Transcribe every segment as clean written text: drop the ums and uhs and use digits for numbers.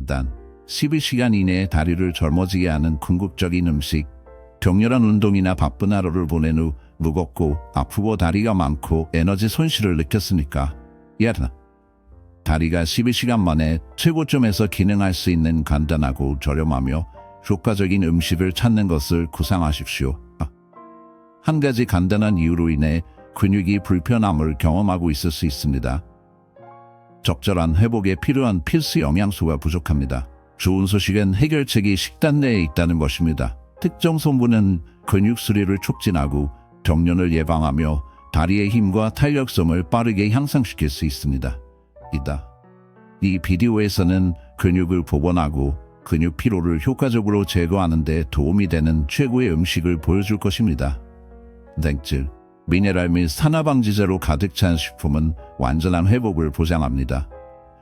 단 12시간 이내에 다리를 젊어지게 하는 궁극적인 음식. 격렬한 운동이나 바쁜 하루를 보낸 후 무겁고 아프고 다리가 많고 에너지 손실을 느꼈으니까 다리가 12시간 만에 최고점에서 기능할 수 있는 간단하고 저렴하며 효과적인 음식을 찾는 것을 구상하십시오. 한 가지 간단한 이유로 인해 근육이 불편함을 경험하고 있을 수 있습니다. 적절한 회복에 필요한 필수 영양소가 부족합니다. 좋은 소식은 해결책이 식단 내에 있다는 것입니다. 특정 성분은 근육 수리를 촉진하고 경련을 예방하며 다리의 힘과 탄력성을 빠르게 향상시킬 수 있습니다. 이 비디오에서는 근육을 복원하고 근육 피로를 효과적으로 제거하는 데 도움이 되는 최고의 음식을 보여줄 것입니다. 땡질, 미네랄 및 산화방지제로 가득 찬 식품은 완전한 회복을 보장합니다.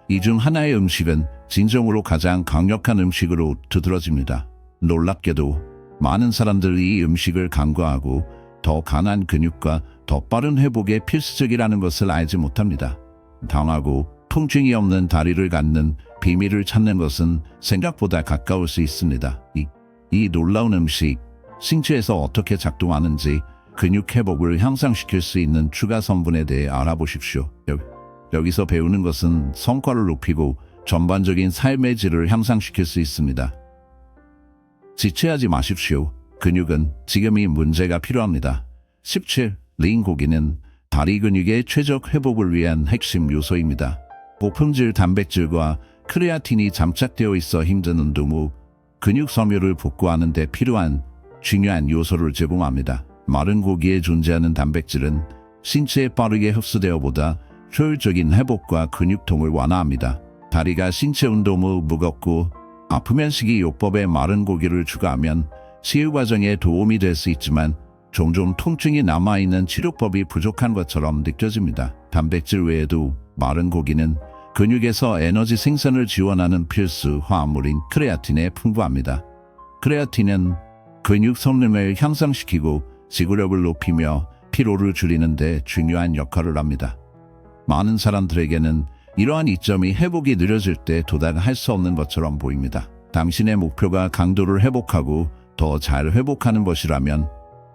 이 중 하나의 음식은 진정으로 가장 강력한 음식으로 두드러집니다. 놀랍게도 많은 사람들이 이 음식을 간과하고 더 강한 근육과 더 빠른 회복에 필수적이라는 것을 알지 못합니다. 당하고 통증이 없는 다리를 갖는 비밀을 찾는 것은 생각보다 가까울 수 있습니다. 이 놀라운 음식, 신체에서 어떻게 작동하는지 근육 회복을 향상시킬 수 있는 추가 성분에 대해 알아보십시오. 여기서 배우는 것은 성과를 높이고 전반적인 삶의 질을 향상시킬 수 있습니다. 지체하지 마십시오. 근육은 지금이 문제가 필요합니다. 17. 레인 고기는 다리 근육의 최적 회복을 위한 핵심 요소입니다. 고품질 단백질과 크레아틴이 잠착되어 있어 힘든 운동 후 근육 섬유를 복구하는 데 필요한 중요한 요소를 제공합니다. 마른 고기에 존재하는 단백질은 신체에 빠르게 흡수되어 보다 효율적인 회복과 근육통을 완화합니다. 다리가 신체 운동 후 무겁고 아프면 식이요법에 마른 고기를 추가하면 치유 과정에 도움이 될 수 있지만 종종 통증이 남아있는 치료법이 부족한 것처럼 느껴집니다. 단백질 외에도 마른 고기는 근육에서 에너지 생산을 지원하는 필수 화합물인 크레아틴에 풍부합니다. 크레아틴은 근육 성능을 향상시키고 지구력을 높이며 피로를 줄이는 데 중요한 역할을 합니다. 많은 사람들에게는 이러한 이점이 회복이 느려질 때 도달할 수 없는 것처럼 보입니다. 당신의 목표가 강도를 회복하고 더 잘 회복하는 것이라면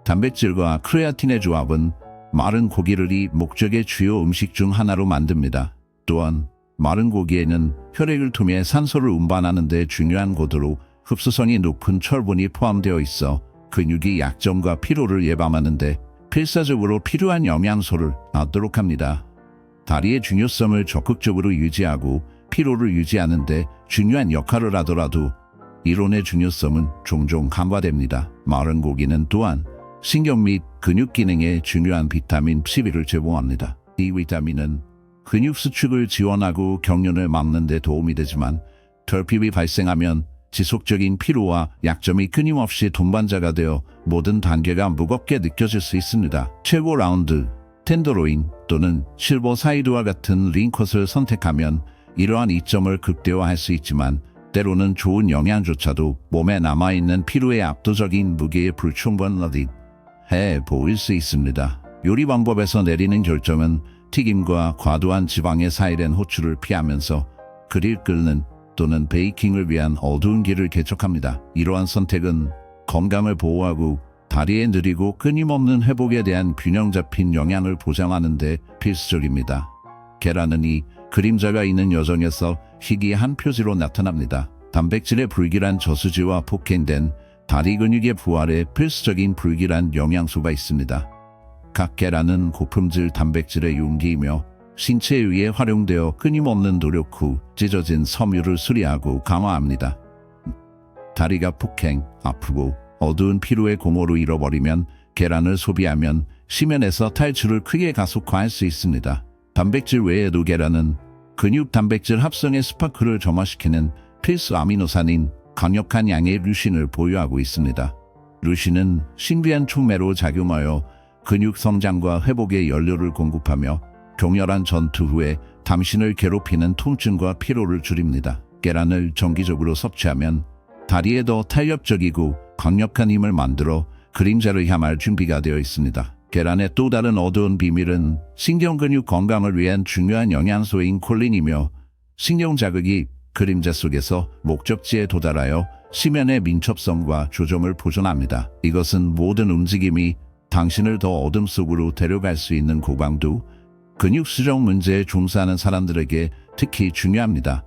단백질과 크레아틴의 조합은 마른 고기를 이 목적의 주요 음식 중 하나로 만듭니다. 또한 마른 고기에는 혈액을 통해 산소를 운반하는 데 중요한 고도로 흡수성이 높은 철분이 포함되어 있어 근육이 약점과 피로를 예방하는 데 필사적으로 필요한 영양소를 얻도록 합니다. 다리의 중요성을 적극적으로 유지하고 피로를 유지하는 데 중요한 역할을 하더라도 이론의 중요성은 종종 간과됩니다. 마른 고기는 또한 신경 및 근육 기능에 중요한 비타민 C2를 제공합니다. 이 비타민은 근육 수축을 지원하고 경련을 막는 데 도움이 되지만 결핍이 발생하면 지속적인 피로와 약점이 끊임없이 동반자가 되어 모든 단계가 무겁게 느껴질 수 있습니다. 최고 라운드, 텐더로인 또는 실버 사이드와 같은 링컷을 선택하면 이러한 이점을 극대화할 수 있지만 때로는 좋은 영양조차도 몸에 남아있는 피로의 압도적인 무게에 불충분하게 해 보일 수 있습니다. 요리 방법에서 내리는 결정은 튀김과 과도한 지방의 사이렌 호출을 피하면서 그릴 끓는 또는 베이킹을 위한 어두운 길을 개척합니다. 이러한 선택은 건강을 보호하고 다리에 느리고 끊임없는 회복에 대한 균형 잡힌 영양을 보장하는 데 필수적입니다. 계란은 이 그림자가 있는 여정에서 희귀한 표지로 나타납니다. 단백질의 불길한 저수지와 폭행된 다리 근육의 부활에 필수적인 불길한 영양소가 있습니다. 각 계란은 고품질 단백질의 용기이며 신체에 의해 활용되어 끊임없는 노력 후 찢어진 섬유를 수리하고 강화합니다. 다리가 폭행, 아프고 어두운 피로의 공허로 잃어버리면 계란을 소비하면 심연에서 탈출을 크게 가속화할 수 있습니다. 단백질 외에도 계란은 근육 단백질 합성의 스파크를 점화시키는 필수 아미노산인 강력한 양의 류신을 보유하고 있습니다. 류신은 신비한 촉매로 작용하여 근육 성장과 회복에 연료를 공급하며 격렬한 전투 후에 당신을 괴롭히는 통증과 피로를 줄입니다. 계란을 정기적으로 섭취하면 다리에 더 탄력적이고 강력한 힘을 만들어 그림자를 향할 준비가 되어 있습니다. 계란의 또 다른 어두운 비밀은 신경 근육 건강을 위한 중요한 영양소인 콜린이며 신경 자극이 그림자 속에서 목적지에 도달하여 시면의 민첩성과 조점을 보존합니다. 이것은 모든 움직임이 당신을 더 어둠 속으로 데려갈 수 있는 고강도 근육 수정 문제에 종사하는 사람들에게 특히 중요합니다.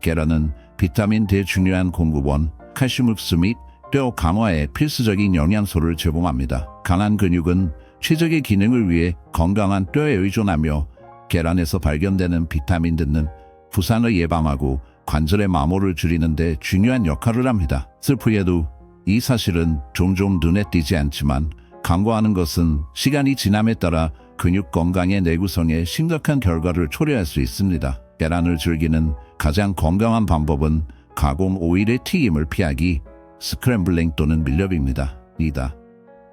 계란은 비타민 D의 중요한 공급원, 칼슘 흡수 및 뼈 강화에 필수적인 영양소를 제공합니다. 강한 근육은 최적의 기능을 위해 건강한 뼈에 의존하며 계란에서 발견되는 비타민 D는 부상을 예방하고 관절의 마모를 줄이는 데 중요한 역할을 합니다. 슬프게도 이 사실은 종종 눈에 띄지 않지만 간과하는 것은 시간이 지남에 따라 근육 건강의 내구성에 심각한 결과를 초래할 수 있습니다. 계란을 즐기는 가장 건강한 방법은 가공 오일의 튀김을 피하기, 스크램블링 또는 밀렵입니다.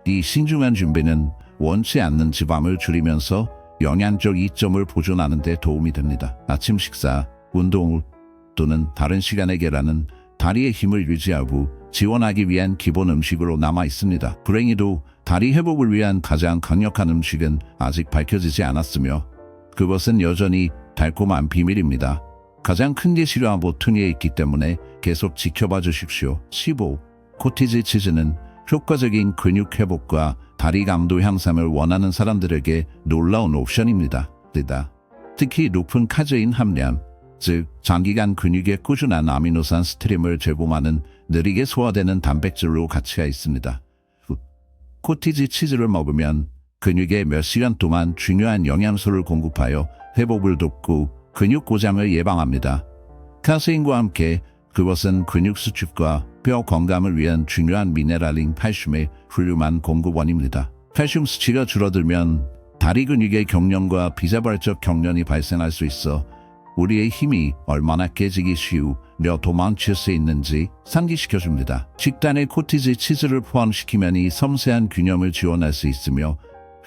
이 신중한 준비는 원치 않는 지방을 줄이면서 영양적 이점을 보존하는 데 도움이 됩니다. 아침 식사, 운동 후 또는 다른 시간에 계란은 다리의 힘을 유지하고 지원하기 위한 기본 음식으로 남아 있습니다. 불행히도 다리 회복을 위한 가장 강력한 음식은 아직 밝혀지지 않았으며 그것은 여전히 달콤한 비밀입니다. 가장 큰 게 실화 버튼에 있기 때문에 계속 지켜봐 주십시오. 15. 코티지 치즈는 효과적인 근육 회복과 다리 감도 향상을 원하는 사람들에게 놀라운 옵션입니다. 특히 높은 카제인 함량, 즉 장기간 근육에 꾸준한 아미노산 스트림을 제공하는 느리게 소화되는 단백질로 가치가 있습니다. 코티지 치즈를 먹으면 근육에 몇 시간 동안 중요한 영양소를 공급하여 회복을 돕고 근육 고장을 예방합니다. 카세인과 함께 그것은 근육 수축과 뼈 건강을 위한 중요한 미네랄인 칼슘의 훌륭한 공급원입니다. 칼슘 수치가 줄어들면 다리 근육의 경련과 비자발적 경련이 발생할 수 있어 우리의 힘이 얼마나 깨지기 쉬우며 도망칠 수 있는지 상기시켜줍니다. 식단에 코티지 치즈를 포함시키면 이 섬세한 균형을 지원할 수 있으며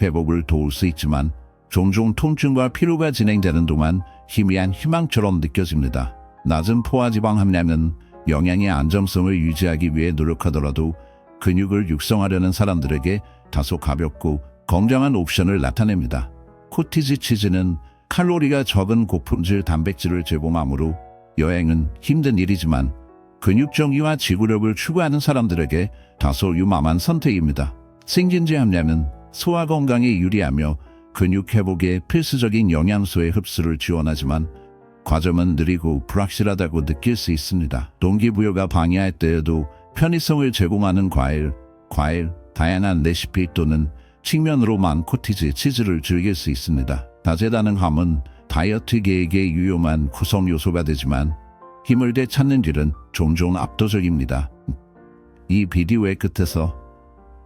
회복을 도울 수 있지만 종종 통증과 피로가 진행되는 동안 희미한 희망처럼 느껴집니다. 낮은 포화지방 함량은 영양의 안정성을 유지하기 위해 노력하더라도 근육을 육성하려는 사람들에게 다소 가볍고 건강한 옵션을 나타냅니다. 코티지 치즈는 칼로리가 적은 고품질 단백질을 제공하므로 여행은 힘든 일이지만 근육 정의와 지구력을 추구하는 사람들에게 다소 유망한 선택입니다. 생진지 함량은 소화 건강에 유리하며 근육 회복에 필수적인 영양소의 흡수를 지원하지만 과정은 느리고 불확실하다고 느낄 수 있습니다. 동기부여가 방해할 때에도 편의성을 제공하는 과일, 다양한 레시피 또는 측면으로만 코티지 치즈를 즐길 수 있습니다. 다재다능함은 다이어트계에게 유용한 구성 요소가 되지만 힘을 되찾는 길은 종종 압도적입니다. 이 비디오의 끝에서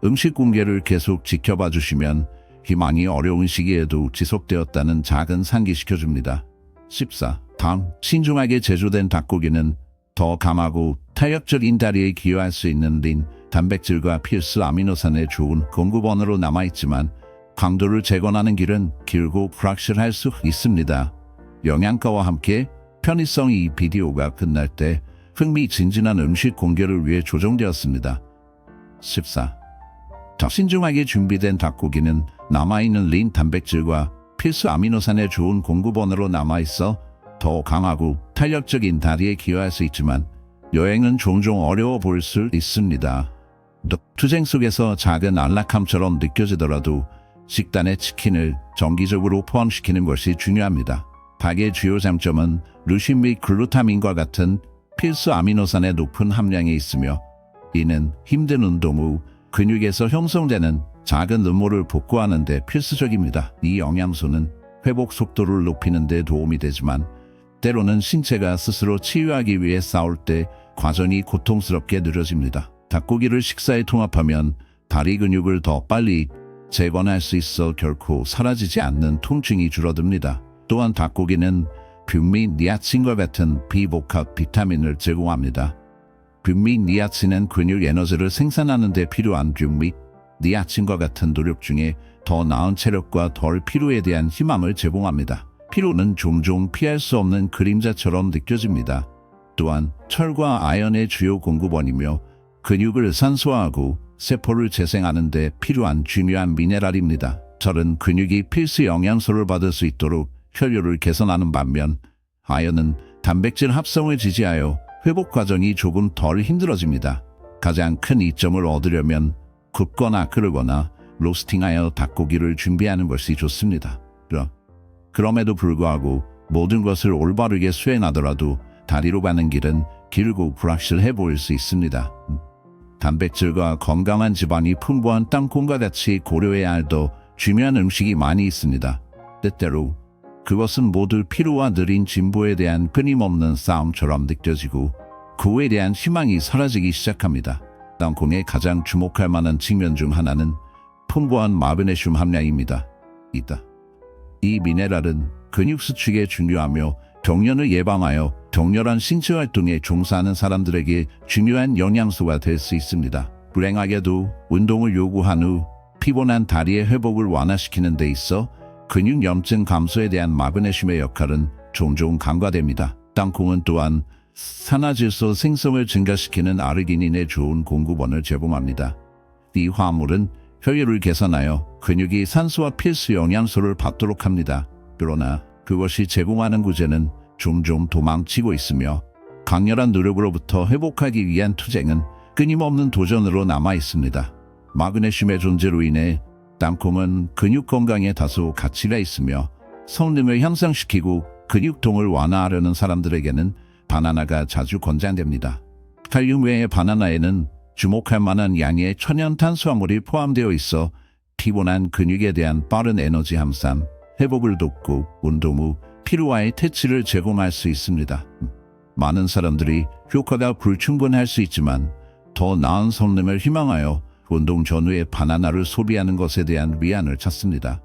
음식 공개를 계속 지켜봐 주시면 희망이 어려운 시기에도 지속되었다는 작은 상기시켜줍니다. 14. 다음, 신중하게 제조된 닭고기는 더 강하고 탄력적인 다리에 기여할 수 있는 린, 단백질과 필수 아미노산의 좋은 공급원으로 남아있지만 강도를 재건하는 길은 길고 불확실할 수 있습니다. 영양가와 함께 편의성이 이 비디오가 끝날 때 흥미진진한 음식 공개를 위해 조정되었습니다. 14. 더 신중하게 준비된 닭고기는 남아있는 린 단백질과 필수 아미노산의 좋은 공급원으로 남아있어 더 강하고 탄력적인 다리에 기여할 수 있지만 여행은 종종 어려워 보일 수 있습니다. 투쟁 속에서 작은 안락함처럼 느껴지더라도 식단에 치킨을 정기적으로 포함시키는 것이 중요합니다. 닭의 주요 장점은 루신 및 글루타민과 같은 필수 아미노산의 높은 함량에 있으며 이는 힘든 운동 후 근육에서 형성되는 작은 음모를 복구하는 데 필수적입니다. 이 영양소는 회복 속도를 높이는 데 도움이 되지만 때로는 신체가 스스로 치유하기 위해 싸울 때 과정이 고통스럽게 느려집니다. 닭고기를 식사에 통합하면 다리 근육을 더 빨리 재건할 수 있어 결코 사라지지 않는 통증이 줄어듭니다. 또한 닭고기는 뷸 및 니아친과 같은 비복합 비타민을 제공합니다. 뷸 및 니아친은 근육 에너지를 생산하는 데 필요한 뷸 및 니아친과 같은 노력 중에 더 나은 체력과 덜 피로에 대한 희망을 제공합니다. 피로는 종종 피할 수 없는 그림자처럼 느껴집니다. 또한 철과 아연의 주요 공급원이며 근육을 산소화하고 세포를 재생하는 데 필요한 중요한 미네랄입니다. 철은 근육이 필수 영양소를 받을 수 있도록 혈류를 개선하는 반면 아연은 단백질 합성을 지지하여 회복 과정이 조금 덜 힘들어집니다. 가장 큰 이점을 얻으려면 굽거나 끓이거나 로스팅하여 닭고기를 준비하는 것이 좋습니다. 그럼에도 불구하고 모든 것을 올바르게 수행하더라도 다리로 가는 길은 길고 불확실해 보일 수 있습니다. 단백질과 건강한 지방이 풍부한 땅콩과 같이 고려해야 할 더 중요한 음식이 많이 있습니다. 때때로 그것은 모두 피로와 느린 진보에 대한 끊임없는 싸움처럼 느껴지고 그에 대한 희망이 사라지기 시작합니다. 땅콩의 가장 주목할 만한 측면 중 하나는 풍부한 마그네슘 함량입니다. 이 미네랄은 근육 수축에 중요하며 경련을 예방하여 격렬한 신체 활동에 종사하는 사람들에게 중요한 영양소가 될 수 있습니다. 불행하게도 운동을 요구한 후 피곤한 다리의 회복을 완화시키는 데 있어 근육 염증 감소에 대한 마그네슘의 역할은 종종 간과됩니다. 땅콩은 또한 산화질소 생성을 증가시키는 아르기닌의 좋은 공급원을 제공합니다. 이 화합물은 혈류를 개선하여 근육이 산소와 필수 영양소를 받도록 합니다. 그러나 그것이 제공하는 구제는 종종 도망치고 있으며 강렬한 노력으로부터 회복하기 위한 투쟁은 끊임없는 도전으로 남아 있습니다. 마그네슘의 존재로 인해 땅콩은 근육 건강에 다소 가치가 있으며 성능을 향상시키고 근육통을 완화하려는 사람들에게는 바나나가 자주 권장됩니다. 칼륨 외의 바나나에는 주목할 만한 양의 천연 탄수화물이 포함되어 있어 피곤한 근육에 대한 빠른 에너지 함산, 회복을 돕고 운동 후 피로와의 퇴치를 제공할 수 있습니다. 많은 사람들이 효과가 불충분할 수 있지만 더 나은 성능을 희망하여 운동 전후에 바나나를 소비하는 것에 대한 위안을 찾습니다.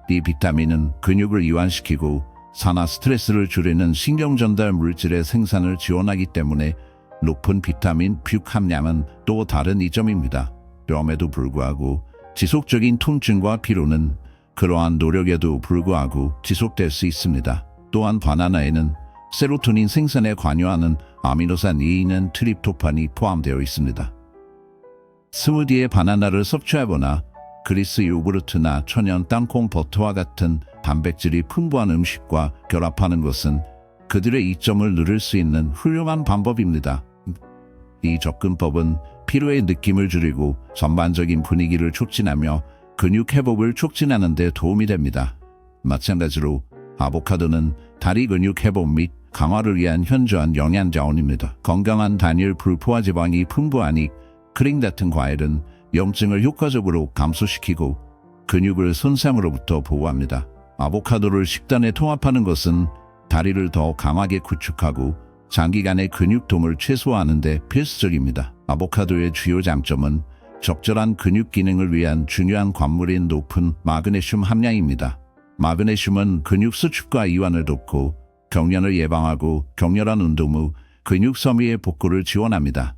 이 비타민은 근육을 이완시키고 산화 스트레스를 줄이는 신경전달 물질의 생산을 지원하기 때문에 높은 비타민 B 함량은 또 다른 이점입니다. 그럼에도 불구하고 지속적인 통증과 피로는 그러한 노력에도 불구하고 지속될 수 있습니다. 또한 바나나에는 세로토닌 생산에 관여하는 아미노산 E는 트립토판이 포함되어 있습니다. 스무디에 바나나를 섭취하거나 그리스 요구르트나 천연 땅콩 버터와 같은 단백질이 풍부한 음식과 결합하는 것은 그들의 이점을 누릴 수 있는 훌륭한 방법입니다. 이 접근법은 피로의 느낌을 줄이고 전반적인 분위기를 촉진하며 근육 회복을 촉진하는 데 도움이 됩니다. 마찬가지로 아보카도는 다리 근육 회복 및 강화를 위한 현저한 영양자원입니다. 건강한 단일 불포화 지방이 풍부하니 크림 같은 과일은 염증을 효과적으로 감소시키고 근육을 손상으로부터 보호합니다. 아보카도를 식단에 통합하는 것은 다리를 더 강하게 구축하고 장기간의 근육통을 최소화하는 데 필수적입니다. 아보카도의 주요 장점은 적절한 근육 기능을 위한 중요한 광물인 높은 마그네슘 함량입니다. 마그네슘은 근육 수축과 이완을 돕고 경련을 예방하고 격렬한 운동 후 근육 섬유의 복구를 지원합니다.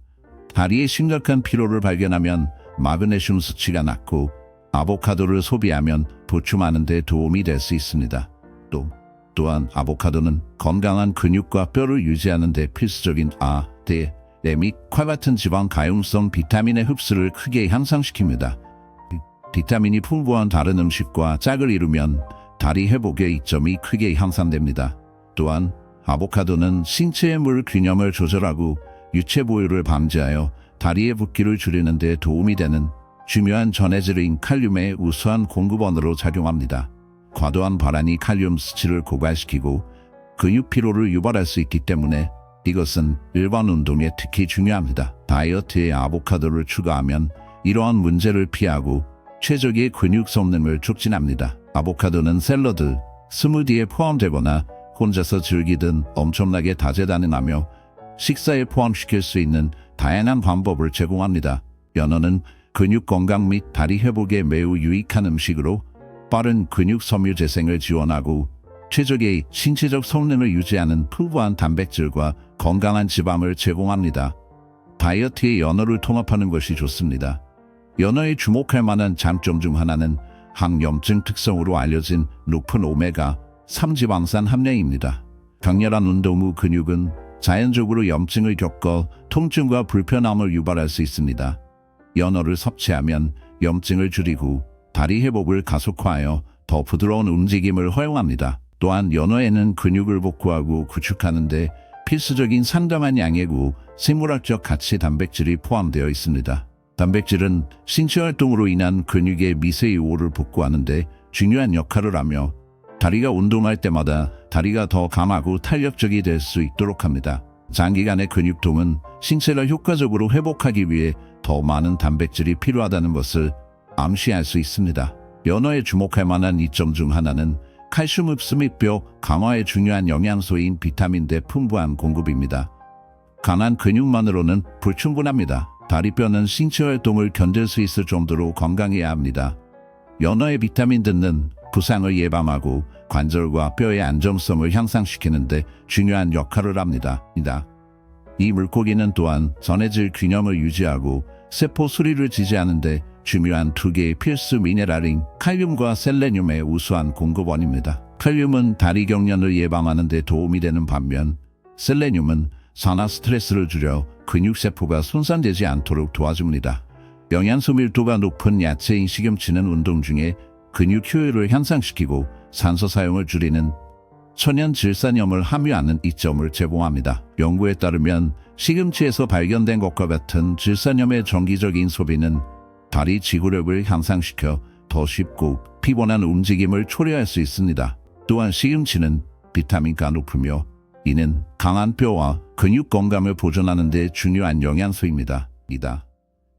다리의 심각한 피로를 발견하면 마그네슘 수치가 낮고 아보카도를 소비하면 보충하는 데 도움이 될 수 있습니다. 또한 아보카도는 건강한 근육과 뼈를 유지하는 데 필수적인 A, D, E 및 과 같은 지방 가용성 비타민의 흡수를 크게 향상시킵니다. 비타민이 풍부한 다른 음식과 짝을 이루면 다리 회복의 이점이 크게 향상됩니다. 또한 아보카도는 신체의 물 균형을 조절하고 유체 보유를 방지하여 다리의 붓기를 줄이는 데 도움이 되는 중요한 전해질인 칼륨의 우수한 공급원으로 작용합니다. 과도한 발한이 칼륨 수치를 고갈시키고 근육 피로를 유발할 수 있기 때문에 이것은 일반 운동에 특히 중요합니다. 다이어트에 아보카도를 추가하면 이러한 문제를 피하고 최적의 근육 성능을 촉진합니다. 아보카도는 샐러드, 스무디에 포함되거나 혼자서 즐기든 엄청나게 다재다능하며 식사에 포함시킬 수 있는 다양한 방법을 제공합니다. 연어는 근육 건강 및 다리 회복에 매우 유익한 음식으로 빠른 근육 섬유 재생을 지원하고 최적의 신체적 성능을 유지하는 풍부한 단백질과 건강한 지방을 제공합니다. 다이어트에 연어를 통합하는 것이 좋습니다. 연어에 주목할 만한 장점 중 하나는 항염증 특성으로 알려진 높은 오메가3 지방산 함량입니다. 강렬한 운동 후 근육은 자연적으로 염증을 겪어 통증과 불편함을 유발할 수 있습니다. 연어를 섭취하면 염증을 줄이고 다리 회복을 가속화하여 더 부드러운 움직임을 허용합니다. 또한 연어에는 근육을 복구하고 구축하는 데 필수적인 상당한 양의 생물학적 가치 단백질이 포함되어 있습니다. 단백질은 신체 활동으로 인한 근육의 미세이오를 복구하는 데 중요한 역할을 하며 다리가 운동할 때마다 다리가 더 강하고 탄력적이 될 수 있도록 합니다. 장기간의 근육통은 신체를 효과적으로 회복하기 위해 더 많은 단백질이 필요하다는 것을 암시할 수 있습니다. 연어에 주목할 만한 이점 중 하나는 칼슘 흡수 및 뼈 강화에 중요한 영양소인 비타민 D 풍부한 공급입니다. 강한 근육만으로는 불충분합니다. 다리뼈는 신체 활동을 견딜 수 있을 정도로 건강해야 합니다. 연어의 비타민 D는 부상을 예방하고 관절과 뼈의 안정성을 향상시키는 데 중요한 역할을 합니다. 이 물고기는 또한 전해질 균형을 유지하고 세포 수리를 지지하는 데 중요한 두 개의 필수 미네랄인 칼륨과 셀레늄의 우수한 공급원입니다. 칼륨은 다리 경련을 예방하는 데 도움이 되는 반면 셀레늄은 산화 스트레스를 줄여 근육세포가 손상되지 않도록 도와줍니다. 영양소 밀도가 높은 야채인 시금치는 운동 중에 근육 효율을 향상시키고 산소 사용을 줄이는 천연 질산염을 함유하는 이점을 제공합니다. 연구에 따르면 시금치에서 발견된 것과 같은 질산염의 정기적인 소비는 다리 지구력을 향상시켜 더 쉽고 피곤한 움직임을 초래할 수 있습니다. 또한 시금치는 비타민가 높으며 이는 강한 뼈와 근육 건강을 보존하는 데 중요한 영양소입니다.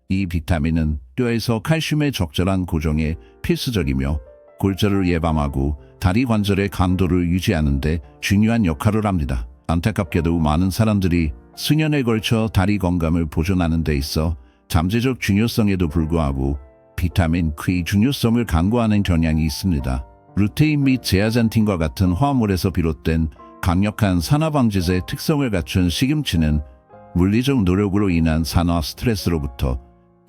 이 비타민은 뼈에서 칼슘의 적절한 고정에 필수적이며 골절을 예방하고 다리 관절의 강도를 유지하는 데 중요한 역할을 합니다. 안타깝게도 많은 사람들이 수년에 걸쳐 다리 건강을 보존하는 데 있어 잠재적 중요성에도 불구하고 비타민 K의 중요성을 간과하는 경향이 있습니다. 루테인 및 제아잔틴과 같은 화합물에서 비롯된 강력한 산화방지제의 특성을 갖춘 시금치는 물리적 노력으로 인한 산화 스트레스로부터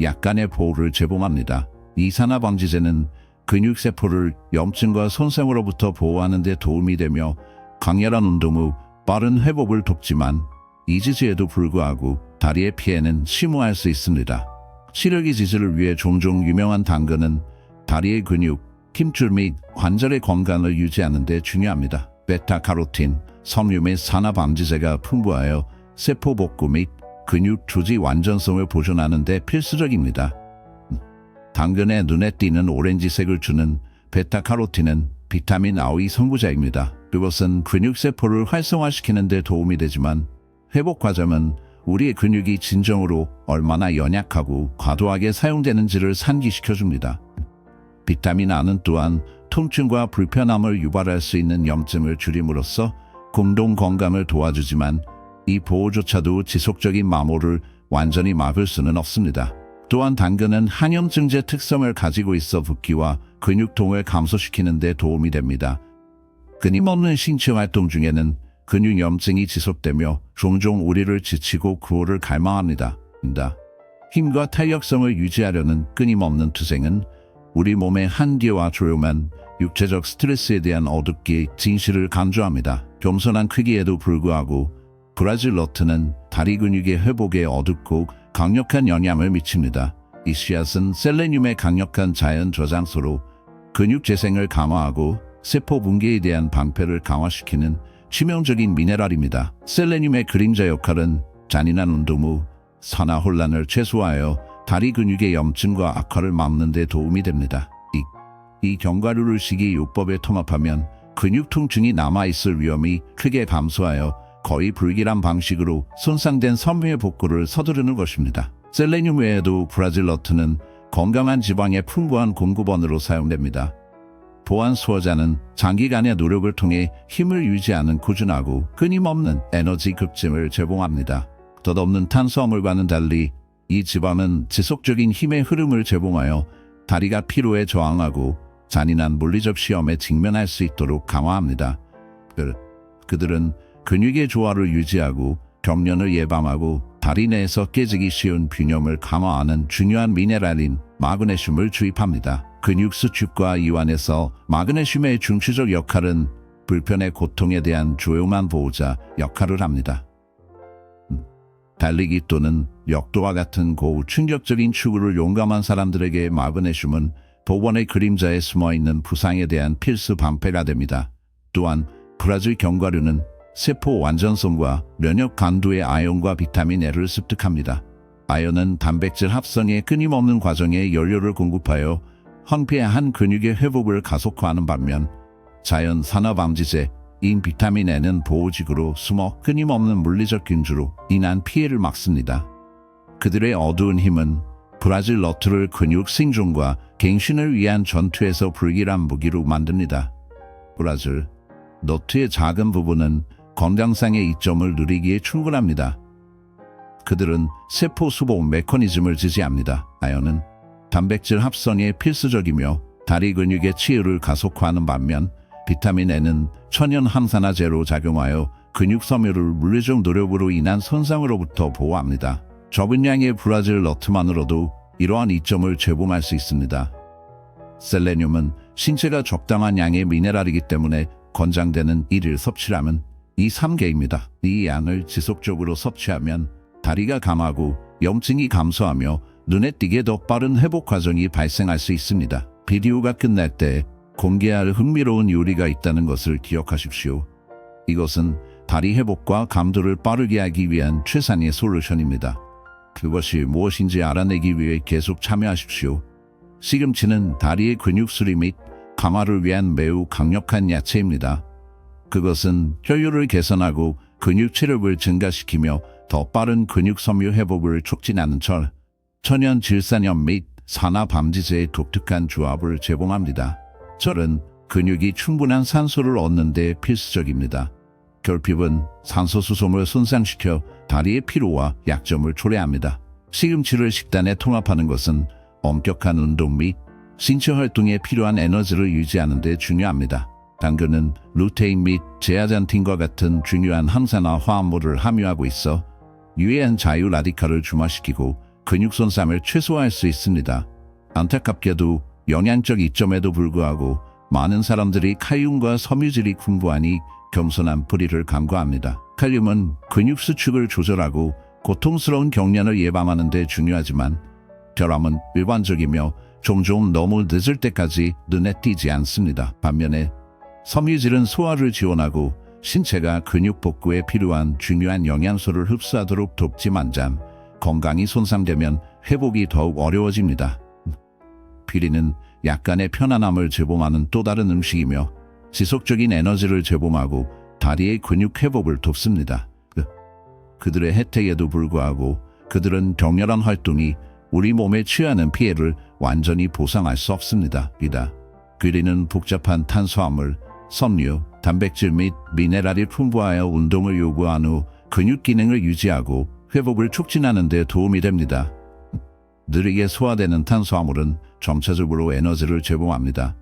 약간의 보호를 제공합니다. 이 산화방지제는 근육세포를 염증과 손상으로부터 보호하는 데 도움이 되며 강렬한 운동 후 빠른 회복을 돕지만 이 지지에도 불구하고 다리의 피해는 심오할 수 있습니다. 시력의 지지를 위해 종종 유명한 당근은 다리의 근육, 힘줄 및 관절의 건강을 유지하는 데 중요합니다. 베타카로틴, 섬유 및 산화방지제가 풍부하여 세포 복구 및 근육 조직 완전성을 보존하는 데 필수적입니다. 당근에 눈에 띄는 오렌지색을 주는 베타카로틴은 비타민 A의 선구자입니다. 그것은 근육세포를 활성화시키는 데 도움이 되지만 회복 과정은 우리의 근육이 진정으로 얼마나 연약하고 과도하게 사용되는지를 상기시켜줍니다. 비타민 A는 또한 통증과 불편함을 유발할 수 있는 염증을 줄임으로써 공동 건강을 도와주지만 이 보호조차도 지속적인 마모를 완전히 막을 수는 없습니다. 또한 당근은 항염증제 특성을 가지고 있어 붓기와 근육통을 감소시키는 데 도움이 됩니다. 끊임없는 신체 활동 중에는 근육염증이 지속되며 종종 우리를 지치고 구호를 갈망합니다. 힘과 탄력성을 유지하려는 끊임없는 투쟁은 우리 몸의 한계와 조용한 육체적 스트레스에 대한 어둡게 진실을 강조합니다. 겸손한 크기에도 불구하고 브라질 너트는 다리 근육의 회복에 어둡고 강력한 영향을 미칩니다. 이 씨앗은 셀레늄의 강력한 자연 저장소로 근육 재생을 강화하고 세포 붕괴에 대한 방패를 강화시키는 치명적인 미네랄입니다. 셀레늄의 그림자 역할은 잔인한 운동 후 산화 혼란을 최소화하여 다리 근육의 염증과 악화를 막는 데 도움이 됩니다. 이 견과류를 식이요법에 통합하면 근육 통증이 남아있을 위험이 크게 감소하여 거의 불길한 방식으로 손상된 섬유의 복구를 서두르는 것입니다. 셀레늄 외에도 브라질 너트는 건강한 지방의 풍부한 공급원으로 사용됩니다. 보안 수호자는 장기간의 노력을 통해 힘을 유지하는 꾸준하고 끊임없는 에너지 급증을 제공합니다. 덧없는 탄수화물과는 달리 이 지방은 지속적인 힘의 흐름을 제공하여 다리가 피로에 저항하고 잔인한 물리적 시험에 직면할 수 있도록 강화합니다. 그들은 근육의 조화를 유지하고 경련을 예방하고 다리 내에서 깨지기 쉬운 균형을 강화하는 중요한 미네랄인 마그네슘을 주입합니다. 근육 수축과 이완에서 마그네슘의 중추적 역할은 불편의 고통에 대한 조용한 보호자 역할을 합니다. 달리기 또는 역도와 같은 고충격적인 추구를 용감한 사람들에게 마그네슘은 복원의 그림자에 숨어있는 부상에 대한 필수 방패가 됩니다. 또한 브라질 견과류는 세포 완전성과 면역 강도의 아연과 비타민 A를 습득합니다. 아연은 단백질 합성의 끊임없는 과정에 연료를 공급하여 황폐한 근육의 회복을 가속화하는 반면 자연 산화방지제인 비타민 N은 보호직으로 숨어 끊임없는 물리적 균주로 인한 피해를 막습니다. 그들의 어두운 힘은 브라질 너트를 근육 생존과 갱신을 위한 전투에서 불길한 무기로 만듭니다. 브라질 너트의 작은 부분은 건강상의 이점을 누리기에 충분합니다. 그들은 세포 수복 메커니즘을 지지합니다. 아연은 단백질 합성에 필수적이며 다리 근육의 치유를 가속화하는 반면 비타민 N은 천연 항산화제로 작용하여 근육 섬유를 물리적 노력으로 인한 손상으로부터 보호합니다. 적은 양의 브라질 너트만으로도 이러한 이점을 제공할 수 있습니다. 셀레늄은 신체가 적당한 양의 미네랄이기 때문에 권장되는 일일 섭취량은 2~3개입니다. 이 양을 지속적으로 섭취하면 다리가 감하고 염증이 감소하며 눈에 띄게 더 빠른 회복 과정이 발생할 수 있습니다. 비디오가 끝날 때 공개할 흥미로운 요리가 있다는 것을 기억하십시오. 이것은 다리 회복과 감도를 빠르게 하기 위한 최상의 솔루션입니다. 그것이 무엇인지 알아내기 위해 계속 참여하십시오. 시금치는 다리의 근육 수리 및 강화를 위한 매우 강력한 야채입니다. 그것은 혈류를 개선하고 근육 체력을 증가시키며 더 빠른 근육 섬유 회복을 촉진하는 천연 질산염 및 산화방지제의 독특한 조합을 제공합니다. 철은 근육이 충분한 산소를 얻는 데 필수적입니다. 결핍은 산소 수송을 손상시켜 다리의 피로와 약점을 초래합니다. 시금치를 식단에 통합하는 것은 엄격한 운동 및 신체 활동에 필요한 에너지를 유지하는 데 중요합니다. 당근은 루테인 및 제아잔틴과 같은 중요한 항산화 화합물을 함유하고 있어 유해한 자유 라디칼을 중화시키고 근육 손상을 최소화할 수 있습니다. 안타깝게도 영양적 이점에도 불구하고 많은 사람들이 칼륨과 섬유질이 풍부하니 겸손한 뿌리를 간과합니다. 칼륨은 근육 수축을 조절하고 고통스러운 경련을 예방하는 데 중요하지만 결함은 일반적이며 종종 너무 늦을 때까지 눈에 띄지 않습니다. 반면에 섬유질은 소화를 지원하고 신체가 근육 복구에 필요한 중요한 영양소를 흡수하도록 돕지만 건강이 손상되면 회복이 더욱 어려워집니다. 피리는 약간의 편안함을 제공하는 또 다른 음식이며 지속적인 에너지를 제공하고 다리의 근육 회복을 돕습니다. 그들의 혜택에도 불구하고 그들은 격렬한 활동이 우리 몸에 취하는 피해를 완전히 보상할 수 없습니다. 귀리는 복잡한 탄수화물, 섬유, 단백질 및 미네랄이 풍부하여 운동을 요구한 후 근육 기능을 유지하고 회복을 촉진하는 데 도움이 됩니다. 느리게 소화되는 탄수화물은 점차적으로 에너지를 제공합니다.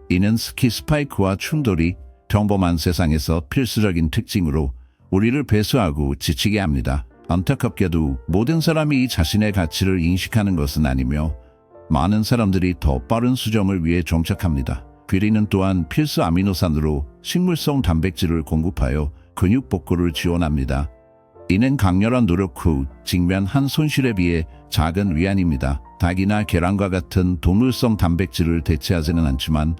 이는 스키 스파이크와 충돌이 평범한 세상에서 필수적인 특징으로 우리를 배수하고 지치게 합니다. 안타깝게도 모든 사람이 자신의 가치를 인식하는 것은 아니며 많은 사람들이 더 빠른 수정을 위해 정착합니다. 귀리는 또한 필수 아미노산으로 식물성 단백질을 공급하여 근육 복구를 지원합니다. 이는 강렬한 노력 후 직면한 손실에 비해 작은 위안입니다. 닭이나 계란과 같은 동물성 단백질을 대체하지는 않지만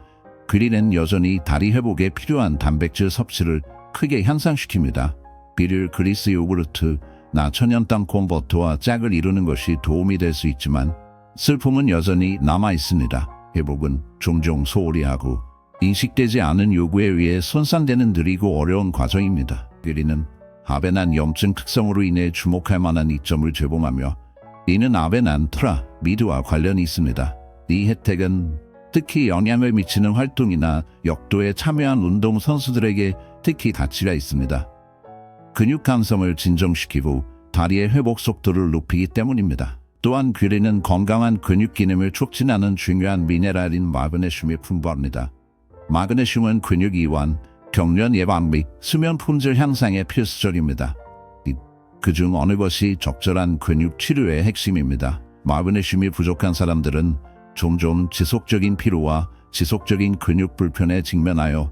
귀리는 여전히 다리 회복에 필요한 단백질 섭취를 크게 향상시킵니다. 비릴 그리스 요구르트, 나천연 땅콩 버터와 짝을 이루는 것이 도움이 될 수 있지만 슬픔은 여전히 남아 있습니다. 회복은 종종 소홀히 하고 인식되지 않은 요구에 의해 손상되는 느리고 어려운 과정입니다. 귀리는 아베난 염증 특성으로 인해 주목할 만한 이점을 제공하며 이는 아베난 트라미드와 관련이 있습니다. 이 혜택은 특히 영향을 미치는 활동이나 역도에 참여한 운동선수들에게 특히 가치가 있습니다. 근육 감성을 진정시키고 다리의 회복 속도를 높이기 때문입니다. 또한 귀리는 건강한 근육 기능을 촉진하는 중요한 미네랄인 마그네슘이 풍부합니다. 마그네슘은 근육 이완, 경련 예방 및 수면 품질 향상에 필수적입니다. 그중 어느 것이 적절한 근육 치료의 핵심입니다. 마그네슘이 부족한 사람들은 종종 지속적인 피로와 지속적인 근육 불편에 직면하여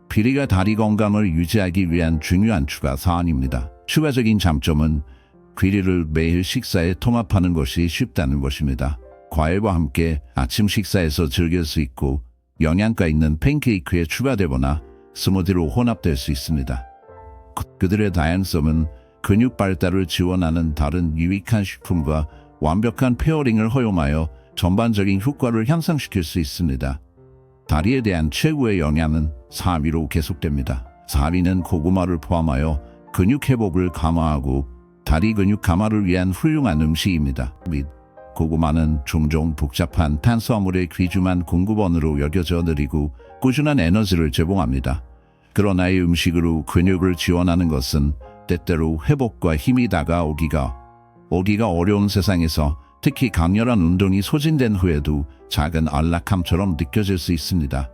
비리가 다리 건강을 유지하기 위한 중요한 추가 사안입니다. 추가적인 장점은 귀리를 매일 식사에 통합하는 것이 쉽다는 것입니다. 과일과 함께 아침 식사에서 즐길 수 있고 영양가 있는 팬케이크에 추가되거나 스무디로 혼합될 수 있습니다. 그들의 다양성은 근육 발달을 지원하는 다른 유익한 식품과 완벽한 페어링을 허용하여 전반적인 효과를 향상시킬 수 있습니다. 다리에 대한 최고의 영향은 4위로 계속됩니다. 4위는 고구마를 포함하여 근육 회복을 강화하고 다리 근육 강화를 위한 훌륭한 음식입니다. 및 고구마는 종종 복잡한 탄수화물의 귀중한 공급원으로 여겨져 느리고 꾸준한 에너지를 제공합니다. 그러나 이 음식으로 근육을 지원하는 것은 때때로 회복과 힘이 다가오기가 어려운 세상에서 특히 강렬한 운동이 소진된 후에도 작은 안락함처럼 느껴질 수 있습니다.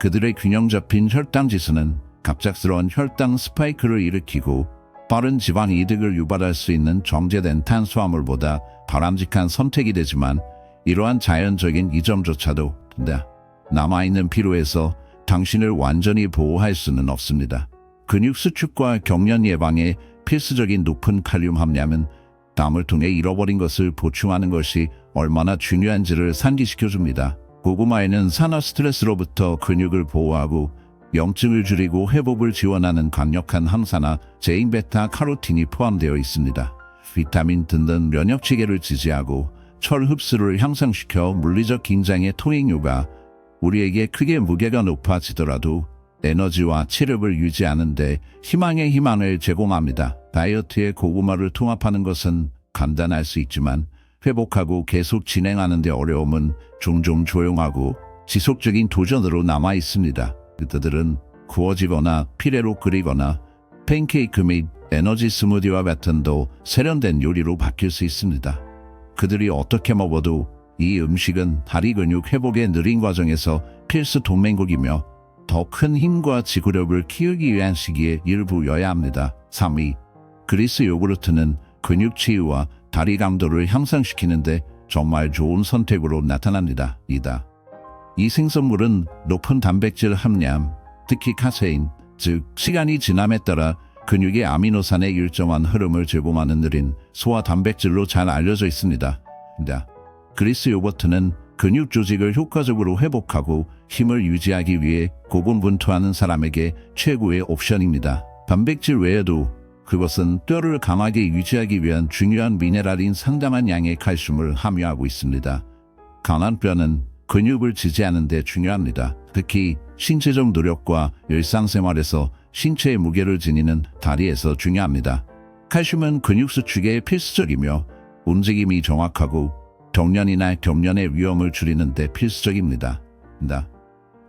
그들의 균형 잡힌 혈당 지수는 갑작스러운 혈당 스파이크를 일으키고 빠른 지방 이득을 유발할 수 있는 정제된 탄수화물보다 바람직한 선택이 되지만 이러한 자연적인 이점조차도 남아있는 피로에서 당신을 완전히 보호할 수는 없습니다. 근육 수축과 경련 예방에 필수적인 높은 칼륨 함량은 땀을 통해 잃어버린 것을 보충하는 것이 얼마나 중요한지를 상기시켜줍니다. 고구마에는 산화 스트레스로부터 근육을 보호하고 염증을 줄이고 회복을 지원하는 강력한 항산화 제인 베타 카로틴이 포함되어 있습니다. 비타민 든든 면역 체계를 지지하고 철 흡수를 향상시켜 물리적 긴장의 통행료가 우리에게 크게 무게가 높아지더라도 에너지와 체력을 유지하는 데 희망의 희망을 제공합니다. 다이어트에 고구마를 통합하는 것은 간단할 수 있지만 회복하고 계속 진행하는 데 어려움은 종종 조용하고 지속적인 도전으로 남아 있습니다. 그들은 구워지거나 피레로 끓이거나 팬케이크 및 에너지 스무디와 같은 더 세련된 요리로 바뀔 수 있습니다. 그들이 어떻게 먹어도 이 음식은 다리 근육 회복의 느린 과정에서 필수 동맹국이며 더 큰 힘과 지구력을 키우기 위한 시기에 일부여야 합니다. 3위, 그리스 요구르트는 근육 치유와 다리 강도를 향상시키는데 정말 좋은 선택으로 나타납니다. 이 생선물은 높은 단백질 함량, 특히 카세인, 즉 시간이 지남에 따라 근육의 아미노산의 일정한 흐름을 제공하는 느린 소화 단백질로 잘 알려져 있습니다. 그리스 요거트는 근육 조직을 효과적으로 회복하고 힘을 유지하기 위해 고군분투하는 사람에게 최고의 옵션입니다. 단백질 외에도 그것은 뼈를 강하게 유지하기 위한 중요한 미네랄인 상당한 양의 칼슘을 함유하고 있습니다. 강한 뼈는 근육을 지지하는 데 중요합니다. 특히 신체적 노력과 일상생활에서 신체의 무게를 지니는 다리에서 중요합니다. 칼슘은 근육 수축에 필수적이며 움직임이 정확하고 경련이나 경련의 위험을 줄이는 데 필수적입니다.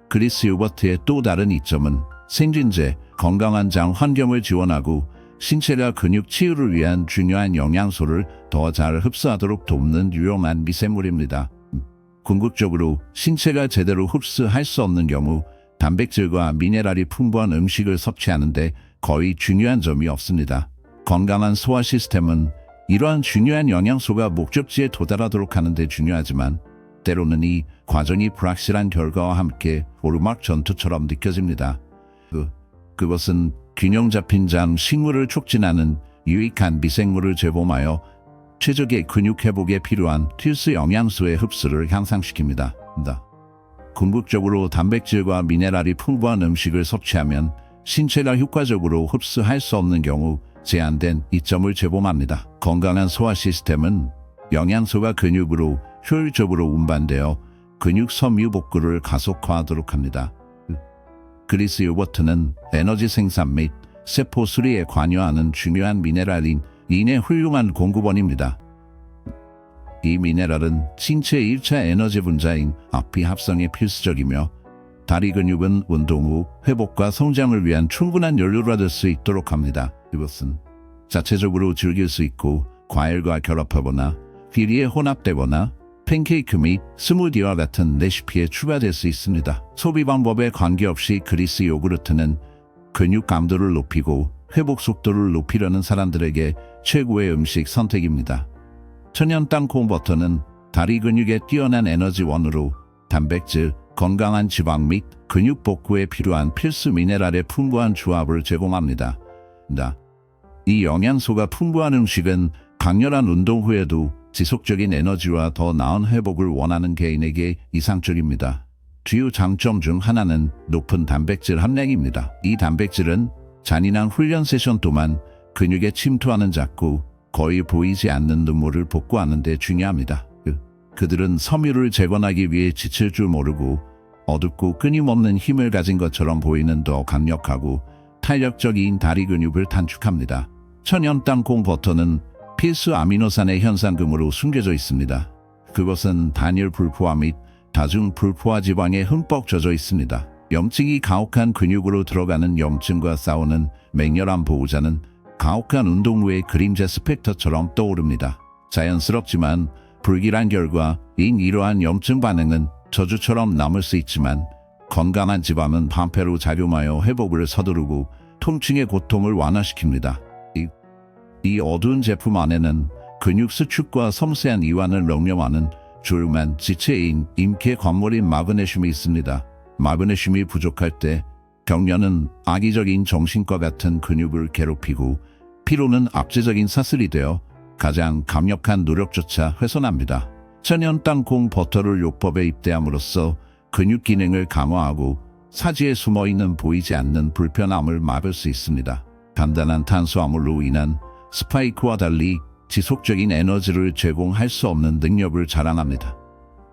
그리스 요거트의 또 다른 이점은 생진제, 건강한 장 환경을 지원하고 신체가 근육 치유를 위한 중요한 영양소를 더 잘 흡수하도록 돕는 유용한 미생물입니다. 궁극적으로 신체가 제대로 흡수할 수 없는 경우 단백질과 미네랄이 풍부한 음식을 섭취하는데 거의 중요한 점이 없습니다. 건강한 소화 시스템은 이러한 중요한 영양소가 목적지에 도달하도록 하는 데 중요하지만 때로는 이 과정이 불확실한 결과와 함께 오르막 전투처럼 느껴집니다. 그것은 균형 잡힌 장 식물을 촉진하는 유익한 미생물을 제공하여 최적의 근육 회복에 필요한 필수 영양소의 흡수를 향상시킵니다. 궁극적으로 단백질과 미네랄이 풍부한 음식을 섭취하면 신체가 효과적으로 흡수할 수 없는 경우 제한된 이점을 제공합니다. 건강한 소화 시스템은 영양소가 근육으로 효율적으로 운반되어 근육 섬유 복구를 가속화하도록 합니다. 그리스 요거트는 에너지 생산 및 세포 수리에 관여하는 중요한 미네랄인 인의 훌륭한 공급원입니다. 이 미네랄은 신체의 1차 에너지 분자인 ATP 합성에 필수적이며 다리 근육은 운동 후 회복과 성장을 위한 충분한 연료가 될 수 있도록 합니다. 이것은 자체적으로 즐길 수 있고 과일과 결합하거나 비리에 혼합되거나 팬케이크 및 스무디와 같은 레시피에 추가될 수 있습니다. 소비 방법에 관계없이 그리스 요구르트는 근육 강도를 높이고 회복 속도를 높이려는 사람들에게 최고의 음식 선택입니다. 천연 땅콩 버터는 다리 근육에 뛰어난 에너지원으로 단백질, 건강한 지방 및 근육 복구에 필요한 필수 미네랄의 풍부한 조합을 제공합니다. 이 영양소가 풍부한 음식은 강렬한 운동 후에도 지속적인 에너지와 더 나은 회복을 원하는 개인에게 이상적입니다. 주요 장점 중 하나는 높은 단백질 함량입니다. 이 단백질은 잔인한 훈련 세션 동안 근육에 침투하는 작고 거의 보이지 않는 눈물을 복구하는 데 중요합니다. 그들은 섬유를 재건하기 위해 지칠 줄 모르고 어둡고 끊임없는 힘을 가진 것처럼 보이는 더 강력하고 탄력적인 다리 근육을 단축합니다. 천연 땅콩 버터는 필수 아미노산의 현상금으로 숨겨져 있습니다. 그것은 단일 불포화 및 다중 불포화 지방에 흠뻑 젖어 있습니다. 염증이 가혹한 근육으로 들어가는 염증과 싸우는 맹렬한 보호자는 가혹한 운동 후의 그림자 스펙터처럼 떠오릅니다. 자연스럽지만 불길한 결과인 이러한 염증 반응은 저주처럼 남을 수 있지만 건강한 지방은 반패로 작용하여 회복을 서두르고 통증의 고통을 완화시킵니다. 이 어두운 제품 안에는 근육 수축과 섬세한 이완을 독려하는 조용한 지체인 임계 광물인 마그네슘이 있습니다. 마그네슘이 부족할 때 격려는 악의적인 정신과 같은 근육을 괴롭히고 피로는 압제적인 사슬이 되어 가장 강력한 노력조차 훼손합니다. 천연 땅콩 버터를 요법에 입대함으로써 근육 기능을 강화하고 사지에 숨어있는 보이지 않는 불편함을 막을 수 있습니다. 간단한 탄수화물로 인한 스파이크와 달리 지속적인 에너지를 제공할 수 없는 능력을 자랑합니다.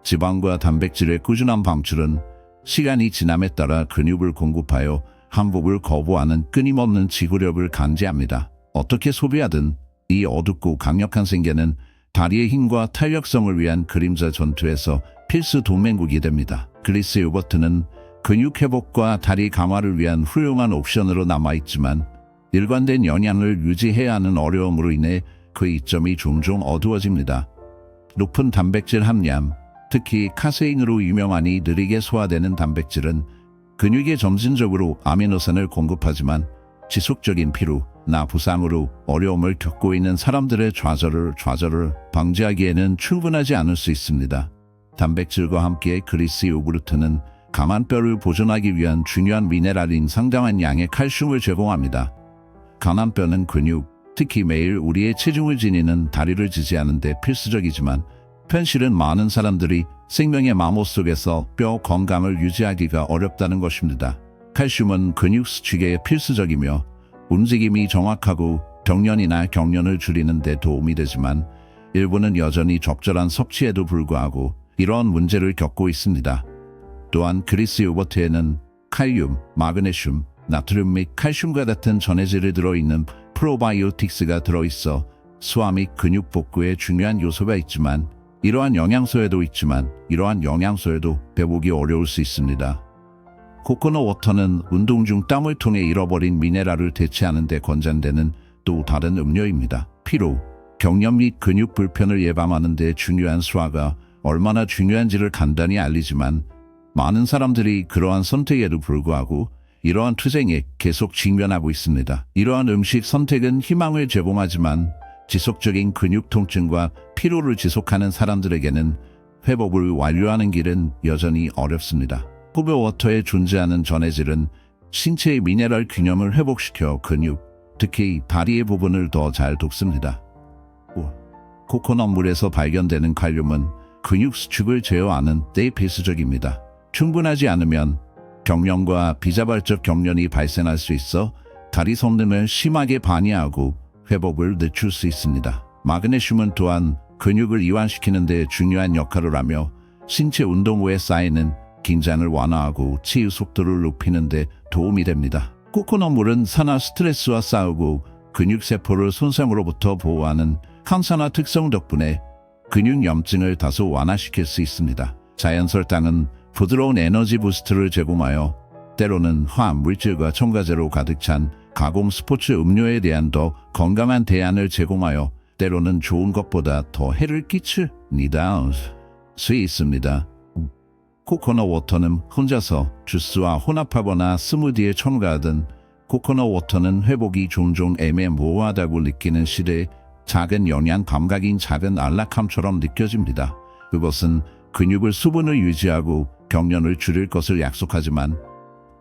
지방과 단백질의 꾸준한 방출은 시간이 지남에 따라 근육을 공급하여 항복을 거부하는 끊임없는 지구력을 감지합니다. 어떻게 소비하든 이 어둡고 강력한 생계는 다리의 힘과 탄력성을 위한 그림자 전투에서 필수 동맹국이 됩니다. 그리스 요거트는 근육 회복과 다리 강화를 위한 훌륭한 옵션으로 남아있지만 일관된 영양을 유지해야 하는 어려움으로 인해 그 이점이 종종 어두워집니다. 높은 단백질 함량, 특히 카세인으로 유명하니 느리게 소화되는 단백질은 근육에 점진적으로 아미노산을 공급하지만 지속적인 피로나 부상으로 어려움을 겪고 있는 사람들의 좌절을 방지하기에는 충분하지 않을 수 있습니다. 단백질과 함께 그리스 요구르트는 강한 뼈를 보존하기 위한 중요한 미네랄인 상당한 양의 칼슘을 제공합니다. 강한 뼈는 근육, 특히 매일 우리의 체중을 지니는 다리를 지지하는 데 필수적이지만 현실은 많은 사람들이 생명의 마모 속에서 뼈 건강을 유지하기가 어렵다는 것입니다. 칼슘은 근육 수축에 필수적이며 움직임이 정확하고 경련을 줄이는 데 도움이 되지만 일부는 여전히 적절한 섭취에도 불구하고 이러한 문제를 겪고 있습니다. 또한 그리스 요거트에는 칼륨, 마그네슘, 나트륨 및 칼슘과 같은 전해질이 들어있는 프로바이오틱스가 들어있어 소화 및 근육 복구에 중요한 요소가 있지만 이러한 영양소에도 배우기 어려울 수 있습니다. 코코넛 워터는 운동 중 땀을 통해 잃어버린 미네랄을 대체하는 데 권장되는 또 다른 음료입니다. 피로, 경련 및 근육 불편을 예방하는 데 중요한 소화가 얼마나 중요한지를 간단히 알리지만 많은 사람들이 그러한 선택에도 불구하고 이러한 투쟁에 계속 직면하고 있습니다. 이러한 음식 선택은 희망을 제공하지만 지속적인 근육 통증과 피로를 지속하는 사람들에게는 회복을 완료하는 길은 여전히 어렵습니다. 코코넛 워터에 존재하는 전해질은 신체의 미네랄 균형을 회복시켜 근육, 특히 다리의 부분을 더 잘 돕습니다. 코코넛 물에서 발견되는 칼륨은 근육 수축을 제어하는 데 필수적입니다. 충분하지 않으면 경련과 비자발적 경련이 발생할 수 있어 다리 성능을 심하게 방해하고 회복을 늦출 수 있습니다. 마그네슘은 또한 근육을 이완시키는 데 중요한 역할을 하며 신체 운동 후에 쌓이는 긴장을 완화하고 치유 속도를 높이는 데 도움이 됩니다. 코코넛 물은 산화 스트레스와 싸우고 근육세포를 손상으로부터 보호하는 항산화 특성 덕분에 근육 염증을 다소 완화시킬 수 있습니다. 자연 설탕은 부드러운 에너지 부스트를 제공하여 때로는 화학 물질과 첨가제로 가득 찬 가공 스포츠 음료에 대한 더 건강한 대안을 제공하여 때로는 좋은 것보다 더 해를 끼치니다 수 있습니다. 코코넛 워터는 혼자서 주스와 혼합하거나 스무디에 첨가하든 코코넛 워터는 회복이 종종 애매모호하다고 느끼는 시대에 작은 영양 감각인 작은 안락함처럼 느껴집니다. 그것은 근육을 수분을 유지하고 경련을 줄일 것을 약속하지만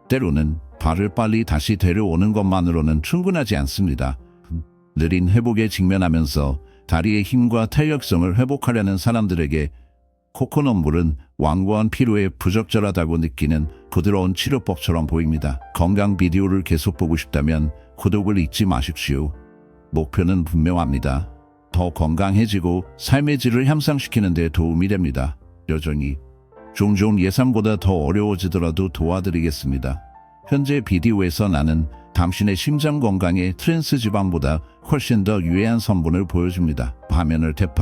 때로는 발을 빨리 다시 데려오는 것만으로는 충분하지 않습니다. 느린 회복에 직면하면서 다리의 힘과 탄력성을 회복하려는 사람들에게 코코넛 물은 완고한 피로에 부적절하다고 느끼는 부드러운 치료법처럼 보입니다. 건강 비디오를 계속 보고 싶다면 구독을 잊지 마십시오. 목표는 분명합니다. 더 건강해지고 삶의 질을 향상시키는 데 도움이 됩니다. 여전히 종종 예상보다 더 어려워지더라도 도와드리겠습니다. 현재 비디오에서 나는 당신의 심장 건강에 트랜스 지방보다 훨씬 더 유해한 성분을 보여줍니다. 화면을 탭하고